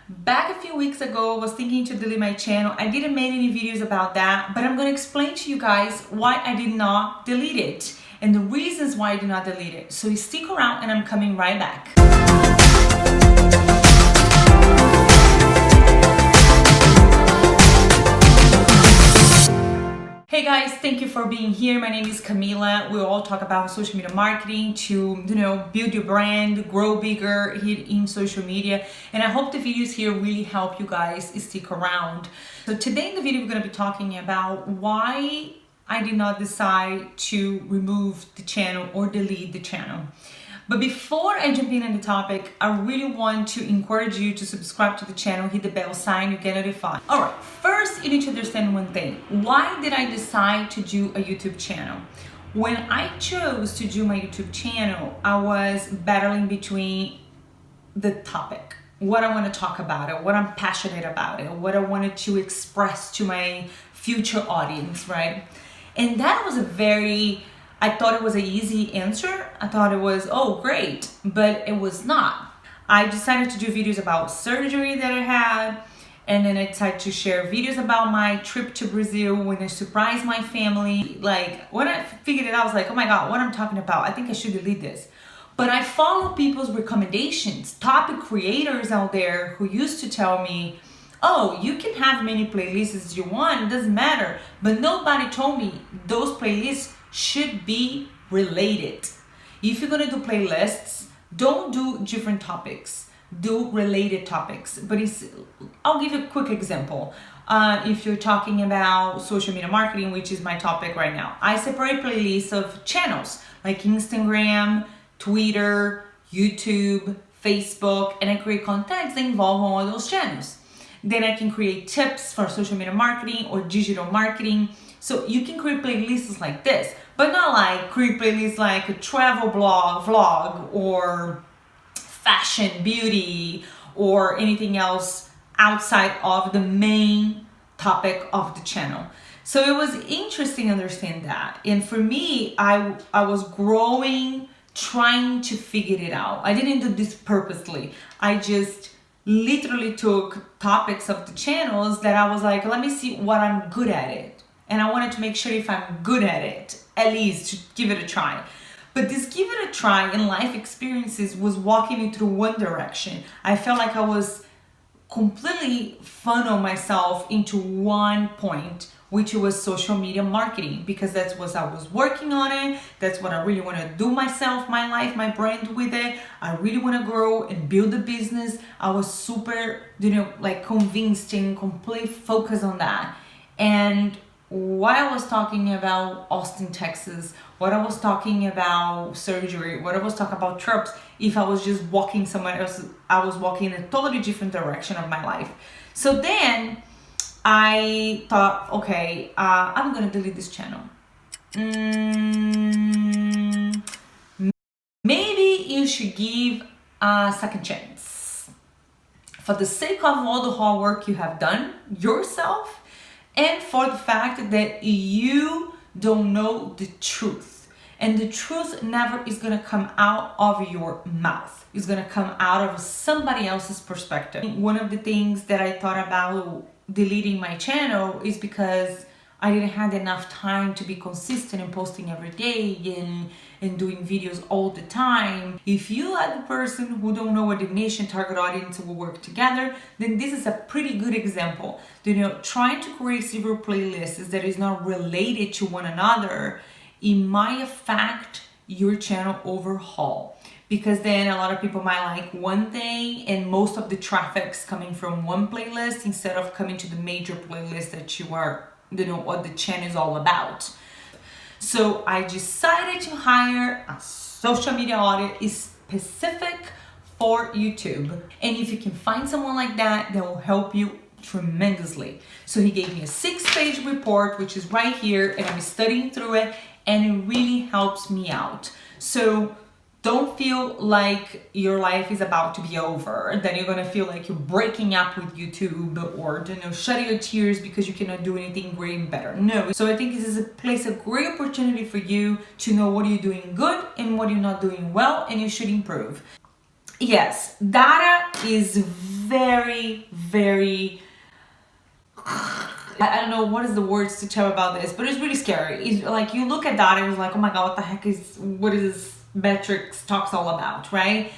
Back a few weeks ago, I was thinking to delete my channel. I didn't make any videos about that, but I'm going to explain to you guys why I did not delete it and the reasons why I did not delete it. So you stick around and I'm coming right back. Hey guys, thank you for being here. My name is Camila. We'll all talk about social media marketing to, build your brand, grow bigger here in social media. And I hope the videos here really help you guys stick around. So today in the video, we're going to be talking about why I did not decide to remove the channel or delete the channel. But before I jump in on the topic, I really want to encourage you to subscribe to the channel, hit the bell sign, you get notified. All right, first you need to understand one thing. Why did I decide to do a YouTube channel? When I chose to do my YouTube channel, I was battling between the topic, what I want to talk about it, what I'm passionate about it, what I wanted to express to my future audience, right? And that was I thought it was an easy answer. I thought it was, oh, great, but it was not. I decided to do videos about surgery that I had, and then I decided to share videos about my trip to Brazil when I surprised my family. Like, when I figured it out, I was like, oh my God, what I'm talking about, I think I should delete this. But I follow people's recommendations, topic creators out there who used to tell me, oh, you can have many playlists as you want, it doesn't matter. But nobody told me those playlists should be related. If you're gonna do playlists, don't do different topics, do related topics. But I'll give you a quick example. If you're talking about social media marketing, which is my topic right now, I separate playlists of channels like Instagram, Twitter, YouTube, Facebook, and I create contents that involve all those channels. Then I can create tips for social media marketing or digital marketing. So you can create playlists like this, but not like create playlists like a travel vlog or fashion, beauty, or anything else outside of the main topic of the channel. So it was interesting to understand that. And for me, I was growing, trying to figure it out. I didn't do this purposely. I just literally took topics of the channels that I was like, let me see what I'm good at it. And I wanted to make sure if I'm good at it, at least to give it a try. But this give it a try in life experiences was walking me through one direction. I felt like I was completely funnel myself into one point, which was social media marketing, because that's what I was working on it. That's what I really want to do myself, my life, my brand with it. I really want to grow and build a business. I was super, convinced and completely focused on that. And what I was talking about Austin, Texas, what I was talking about surgery, what I was talking about trips, if I was just walking somewhere else, I was walking in a totally different direction of my life. So then I thought, okay, I'm gonna delete this channel. Maybe you should give a second chance. For the sake of all the hard work you have done yourself, and for the fact that you don't know the truth. And the truth never is gonna come out of your mouth. It's gonna come out of somebody else's perspective. One of the things that I thought about deleting my channel is because I didn't have enough time to be consistent in posting every day and doing videos all the time. If you are the person who don't know what the niche and target audience will work together, then this is a pretty good example. Trying to create several playlists that is not related to one another, it might affect your channel overhaul. Because then a lot of people might like one thing and most of the traffic's coming from one playlist instead of coming to the major playlist that you are, what the channel is all about. So I decided to hire a social media audit specific for YouTube. And if you can find someone like that, that will help you tremendously. So he gave me a 6-page report, which is right here, and I'm studying through it, and it really helps me out. So don't feel like your life is about to be over, that you're gonna feel like you're breaking up with YouTube or shedding your tears because you cannot do anything great and better. No. So I think this is a great opportunity for you to know what you're doing good and what you're not doing well, and you should improve. Yes, data is very, very, I don't know what is the words to tell about this, but it's really scary. It's like you look at that and it's like, oh my God, what the heck what is this metrics talks all about, right?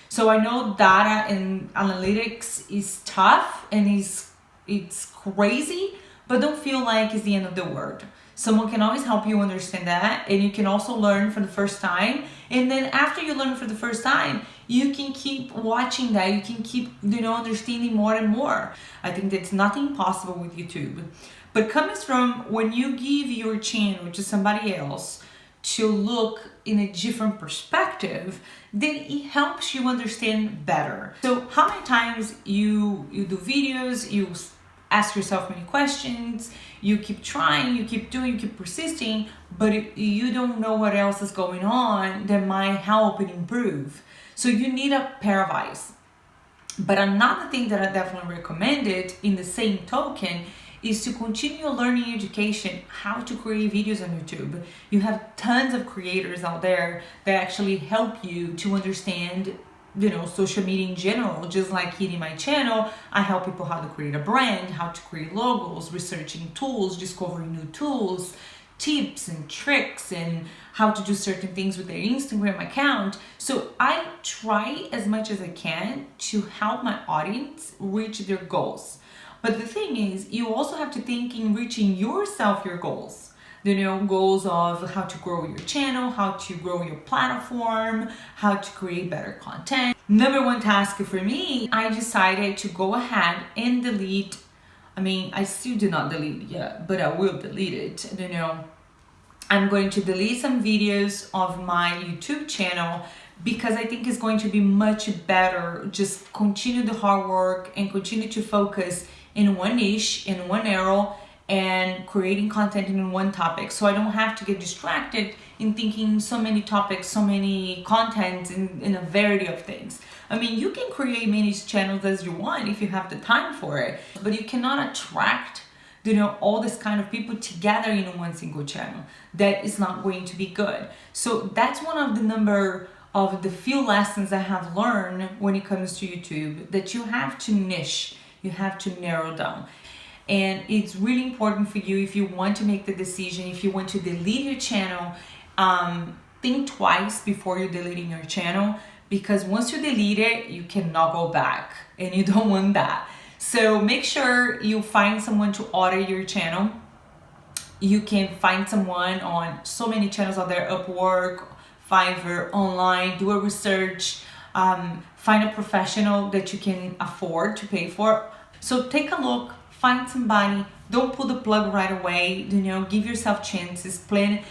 So I know data and analytics is tough and it's crazy, but don't feel like it's the end of the world. Someone can always help you understand that, and you can also learn for the first time. And then after you learn for the first time, you can keep watching that. You can keep, understanding more and more. I think that's nothing possible with YouTube. But coming from when you give your channel to somebody else to look in a different perspective, then it helps you understand better. So how many times you do videos, you ask yourself many questions, you keep trying, you keep doing, you keep persisting, but you don't know what else is going on that might help and improve. So you need a pair of eyes. But another thing that I definitely recommended in the same token is to continue learning education, how to create videos on YouTube. You have tons of creators out there that actually help you to understand social media in general. Just like here in my channel, I help people how to create a brand, how to create logos, researching tools, discovering new tools, tips and tricks, and how to do certain things with their Instagram account. So I try as much as I can to help my audience reach their goals. But the thing is, you also have to think in reaching yourself your goals. Goals of how to grow your channel, how to grow your platform, how to create better content. Number one task for me, I decided to go ahead and delete. I still do not delete yet, but I will delete it. I'm going to delete some videos of my YouTube channel because I think it's going to be much better. Just continue the hard work and continue to focus in one niche, in one area, and creating content in one topic, so I don't have to get distracted in thinking so many topics, so many contents in a variety of things. You can create many channels as you want if you have the time for it, but you cannot attract all this kind of people together in one single channel. That is not going to be good. So that's one of the few lessons I have learned when it comes to YouTube, that you have to niche, you have to narrow down. And it's really important for you, if you want to make the decision, if you want to delete your channel, think twice before you're deleting your channel, because once you delete it, you cannot go back, and you don't want that. So make sure you find someone to audit your channel. You can find someone on so many channels out there, Upwork, Fiverr, online, do a research, find a professional that you can afford to pay for. So take a look. Find somebody, don't pull the plug right away, give yourself chances, plan,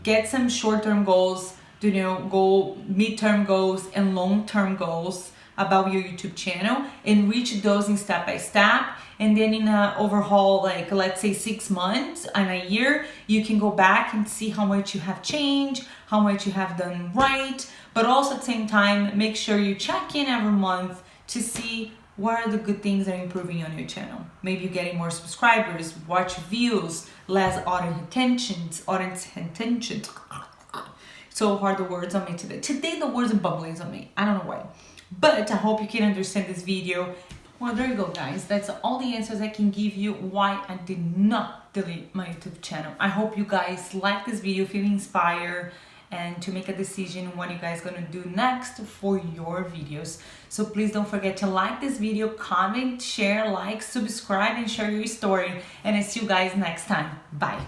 get some short-term goals, go mid-term goals and long-term goals about your YouTube channel, and reach those in step by step. And then in a overhaul, like let's say 6 months and a year, you can go back and see how much you have changed, how much you have done right, but also at the same time, make sure you check in every month to see what are the good things that are improving on your channel. Maybe you're getting more subscribers, watch views, less audience attention. So hard the words on me today. Today the words are bubbling on me. I don't know why. But I hope you can understand this video. Well, there you go, guys. That's all the answers I can give you why I did not delete my YouTube channel. I hope you guys like this video, feel inspired, and to make a decision what you guys gonna do next for your videos. So please don't forget to like this video, comment, share, like, subscribe, and share your story. And I see you guys next time. Bye.